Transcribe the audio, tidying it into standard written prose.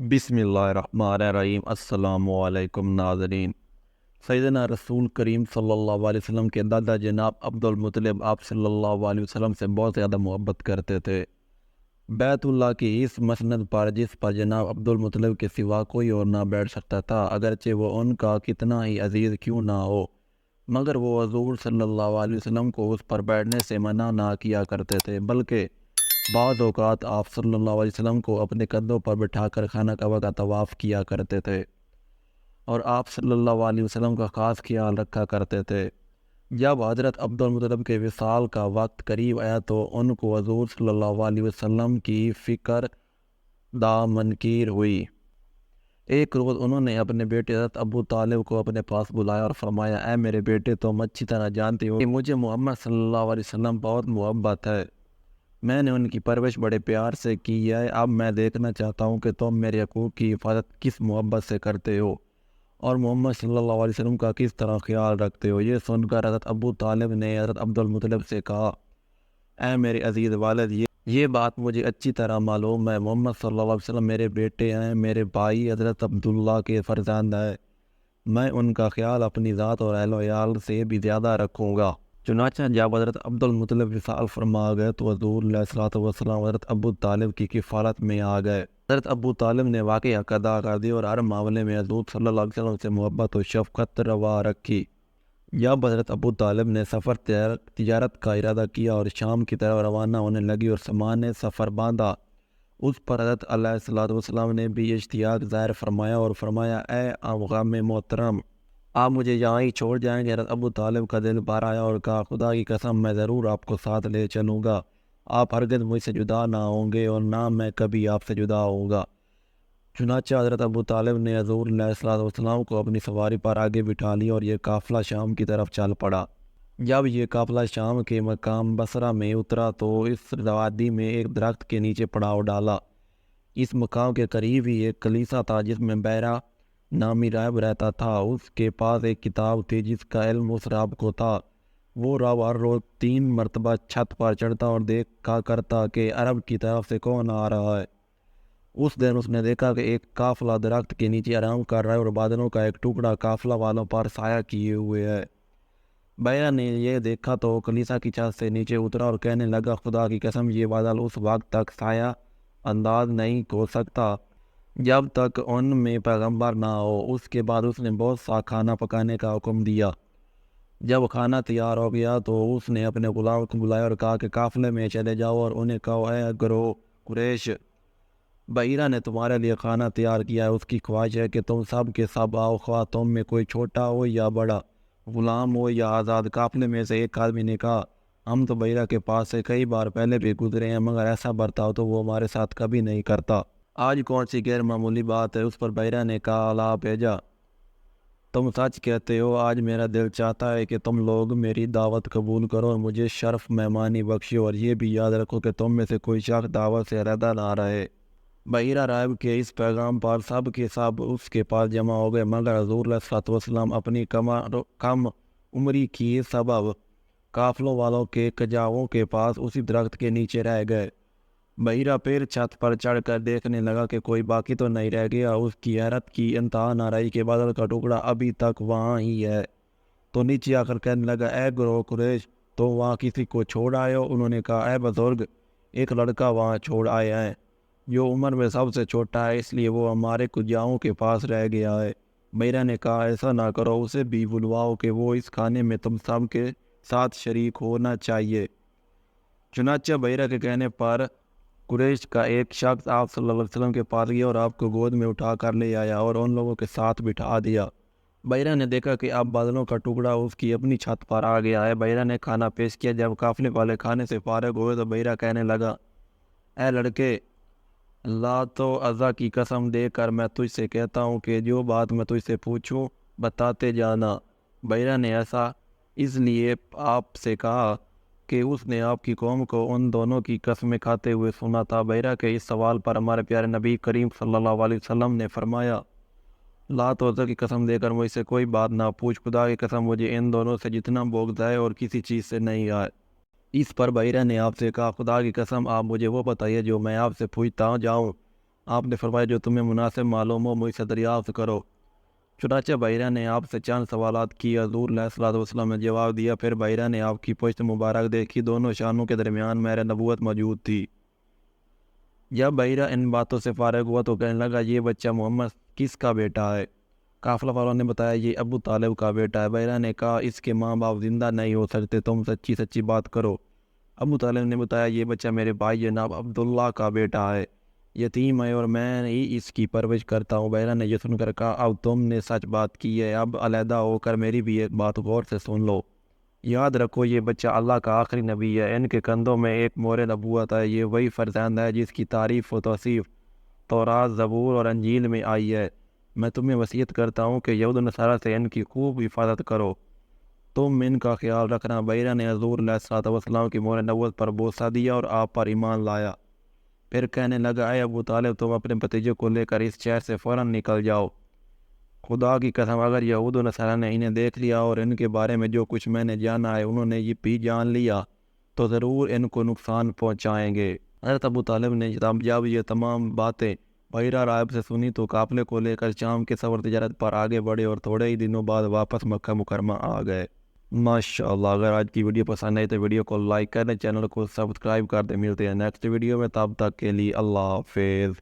बिस्मिल्लाहिर्रहमानिर्रहीम। अस्सलाम वालेकुम नाज़रीन। सैयदना रसूल करीम सल्लल्लाहु अलैहि वसल्लम के दादा जनाब अब्दुल मुत्तलिब आप सल्लल्लाहु अलैहि वसल्लम से बहुत ज़्यादा मोहब्बत करते थे। बैतुल्लाह की इस मसनद पर जिस पर जनाब अब्दुल मुत्तलिब के सिवा कोई और ना बैठ सकता था, अगरचे वो उनका कितना ही अजीज़ क्यों ना हो, मगर वो हज़ूर सल्लल्लाहु अलैहि वसल्लम को उस पर बैठने से मना ना किया करते थे, बल्कि बाज़ औक़ात आप सल्लल्लाहु अलैहि वसल्लम को अपने कंधों पर बिठाकर खाना कअबा का तवाफ़ किया करते थे और आप सल्लल्लाहु अलैहि वसल्लम का ख़ास ख्याल रखा करते थे। जब हज़रत अब्दुल मुत्तलिब के विसाल का वक्त करीब आया तो उनको हज़ूर सल्लल्लाहु अलैहि वसल्लम की फ़िक्र दामनकीर हुई। एक रोज़ उन्होंने अपने बेटे हज़रत अबू तालिब को अपने पास बुलाया और फरमाया, ऐ मेरे बेटे, तुम अच्छी तरह जानते हो कि मुझे मोहम्मद सल्लल्लाहु अलैहि वसल्लम बहुत मोहब्बत है। मैंने उनकी परवरिश बड़े प्यार से की है। अब मैं देखना चाहता हूँ कि तुम मेरे हकूक़ की हिफाजत किस मोहब्बत से करते हो और मोहम्मद सल्लल्लाहु अलैहि वसल्लम का किस तरह ख्याल रखते हो। ये सुनकर हज़रत अबू तालिब ने हज़रत अब्दुल मुत्तलिब से कहा, ऐ मेरे अजीज़ वालिद, ये बात मुझे अच्छी तरह मालूम है। मोहम्मद सल्लल्लाहु अलैहि वसल्लम मेरे बेटे हैं, मेरे भाई हज़रत अब्दुल्ला के फ़र्जंद हैं। मैं उनका ख्याल अपनी ज़ात और अहल व याल से भी ज़्यादा रखूँगा। चुनांचे जब हज़रत अब्दुल मुत्तलिब विसाल फरमा गए तो हज़ूर अलैहिस्सलातु वस्सलाम हज़रत अबू तालिब की किफ़ालत में आ गए। हज़रत अबू तालिब ने वाक़ई हक़ अदा कर दिया और हर मामले में हज़ूर सल्लल्लाहु अलैहि वसल्लम से मोहब्बत और शफ़क़त रवा रखी। जब हज़रत अबू तालिब ने सफ़र तिजारत का इरादा किया और शाम की तरफ रवाना होने लगी और सामान सफ़र बांधा, उस पर हज़रत अलैहिस्सलातु वस्सलाम ने भी इश्तियाक ज़ाहिर फरमाया और फरमाया, ए अग़ाम मोहतरम, आप मुझे यहाँ ही छोड़ जाएंगे। हज़रत अबू तालिब का दिल भर आया और कहा, खुदा की कसम, मैं ज़रूर आपको साथ ले चलूँगा। आप हरगिज़ मुझसे जुदा ना होंगे और ना मैं कभी आपसे जुदा होऊंगा। चुनांचे हज़रत अबू तालिब ने हज़ूर अलैहिस्सलातु वस्सलाम को अपनी सवारी पर आगे बिठा लिया और ये काफ़िला शाम की तरफ चल पड़ा। जब ये काफ़िला शाम के मकाम बसरा में उतरा तो इस वादी में एक दरख्त के नीचे पड़ाव डाला। इस मकाम के करीब ही एक कलीसा था जिसमें बैरा नामी राहब रहता था। उसके पास एक किताब थी जिसका इल्म उस राहब को था। वो राहब हर रोज़ 3 मरतबा छत पर चढ़ता और देखा करता कि अरब की तरफ से कौन आ रहा है। उस दिन उसने देखा कि एक काफ़िला दरख्त के नीचे आराम कर रहा है और बादलों का एक टुकड़ा काफ़िला वालों पर साया किए हुए है। बैरा ने यह देखा तो कलीसा की छत से नीचे उतरा और कहने लगा, खुदा की कसम, ये बादल उस वक्त तक साया अंदाज नहीं हो सकता जब तक उनमें पैगंबर ना हो। उसके बाद उसने बहुत सा खाना पकाने का हुक्म दिया। जब खाना तैयार हो गया तो उसने अपने गुलाम को बुलाया और कहा कि काफ़िले में चले जाओ और उन्हें कहो, ऐ गिरोह कुरैश, बहीरा ने तुम्हारे लिए खाना तैयार किया है। उसकी ख्वाहिश है कि तुम सब के सब आओ, ख्वाह तुम में कोई छोटा हो या बड़ा, गुलाम हो या आज़ाद। काफ़िले में से एक आदमी ने कहा, हम तो बहीरा के पास से कई बार पहले भी गुजरे हैं, मगर ऐसा बर्ताव तो वो हमारे साथ कभी नहीं करता। आज कौन सी गैर मामूली बात है। उस पर बहीरा ने कहा, अला भेजा, तुम सच कहते हो। आज मेरा दिल चाहता है कि तुम लोग मेरी दावत कबूल करो और मुझे शर्फ मेहमानी बख्शो, और ये भी याद रखो कि तुम में से कोई शख्स दावत से अलहदा ना रहे। बहीरा राहब के इस पैगाम पर सब के सब उसके पास जमा हो गए, मगर हज़ूर अलैहिस्सलातु वस्सलाम अपनी कम उम्री की सबब काफ़िलों वालों के कजाओं के पास उसी दरख्त के नीचे रह गए। बहीरा फिर छत पर चढ़कर देखने लगा कि कोई बाकी तो नहीं रह गया। उसकी हैरत की इंतहा न रही कि बादल का टुकड़ा अभी तक वहाँ ही है। तो नीचे आकर कहने लगा, ए गिरोह कुरैश, तो वहाँ किसी को छोड़ आए हो। उन्होंने कहा, ए बुजुर्ग, एक लड़का वहाँ छोड़ आए हैं जो उम्र में सबसे छोटा है, इसलिए वो हमारे कुजाओं के पास रह गया है। बहीरा ने कहा, ऐसा ना करो, उसे भी बुलवाओ कि वो इस खाने में तुम सब के साथ शरीक होना चाहिए। चुनांचे बहीरा के कहने पर कुरैश का एक शख्स आप सल्लल्लाहु अलैहि वसल्लम के पास गया और आपको गोद में उठा कर ले आया और उन लोगों के साथ बिठा दिया। बहीरा ने देखा कि अब बादलों का टुकड़ा उसकी अपनी छत पर आ गया है। बहीरा ने खाना पेश किया। जब काफिले वाले खाने से फारिग हुए तो बहीरा कहने लगा, ए लड़के, अल्लाह तो अज़ा की कसम देकर मैं तुझसे कहता हूँ कि जो बात मैं तुझसे पूछूं बताते जाना। बहीरा ने ऐसा इसलिए आपसे कहा कि उसने आपकी कौम को उन दोनों की कस्में खाते हुए सुना था। बहीरा के इस सवाल पर हमारे प्यारे नबी करीम सल्लल्लाहु अलैहि वसल्लम ने फरमाया, ला तो अज़ा की कसम देकर मुझसे कोई बात ना पूछ, खुदा की कसम मुझे इन दोनों से जितना बुग़्ज़ है और किसी चीज़ से नहीं है। इस पर बहीरा ने आपसे कहा, खुदा की कसम आप मुझे वो बताइए जो मैं आपसे पूछता जाऊँ। آپ نے فرمایا جو تمہیں مناسب معلوم ہو مجھ سے دریافت کرو۔ چنانچہ بحیرہ نے آپ سے چند سوالات کیے، حضور علیہ الصلوۃ والسلام نے جواب دیا۔ پھر بحیرہ نے آپ کی پشت مبارک دیکھی، دونوں شانوں کے درمیان مہر نبوت موجود تھی۔ جب بحیرہ ان باتوں سے فارغ ہوا تو کہنے لگا، یہ بچہ محمد کس کا بیٹا ہے؟ قافلہ والوں نے بتایا، یہ ابو طالب کا بیٹا ہے۔ بحیرہ نے کہا، اس کے ماں باپ زندہ نہیں ہو سکتے، تم سچی سچی بات کرو۔ ابو طالب نے بتایا، یہ بچہ میرے بھائی جناب عبداللہ کا بیٹا ہے، یتیم ہے اور میں ہی اس کی پرورش کرتا ہوں۔ بحیرہ نے یہ سن کر کہا، اب تم نے سچ بات کی ہے، اب علیحدہ ہو کر میری بھی ایک بات غور سے سن لو۔ یاد رکھو، یہ بچہ اللہ کا آخری نبی ہے، ان کے کندھوں میں ایک مہر نبوت ہے، یہ وہی فرزند ہے جس کی تعریف و توصیف تورات، زبور اور انجیل میں آئی ہے۔ میں تمہیں وصیت کرتا ہوں کہ یہود و نصارہ سے ان کی خوب حفاظت کرو، تم ان کا خیال رکھنا۔ بحیرہ نے حضور علیہ الصلوۃ والسلام کی مہر نبوت پر بوسہ دیا اور آپ پر ایمان لایا۔ پھر کہنے لگا، اے ابو طالب، تم اپنے بھتیجے کو لے کر اس شہر سے فوراً نکل جاؤ۔ خدا کی قسم، اگر یہود و نصارہ نے انہیں دیکھ لیا اور ان کے بارے میں جو کچھ میں نے جانا ہے انہوں نے یہ بھی جان لیا تو ضرور ان کو نقصان پہنچائیں گے۔ حضرت ابو طالب نے جب یہ تمام باتیں بحیرہ راہب سے سنی تو قافلے کو لے کر شام کے سفر تجارت پر آگے بڑھے اور تھوڑے ہی دنوں بعد واپس مکہ مکرمہ آ گئے۔ ماشاءاللہ، اگر آج کی ویڈیو پسند آئی تو ویڈیو کو لائک کر دیں، چینل کو سبسکرائب کر دیں۔ ملتے ہیں نیکسٹ ویڈیو میں، تب تک کے لیے اللہ حافظ۔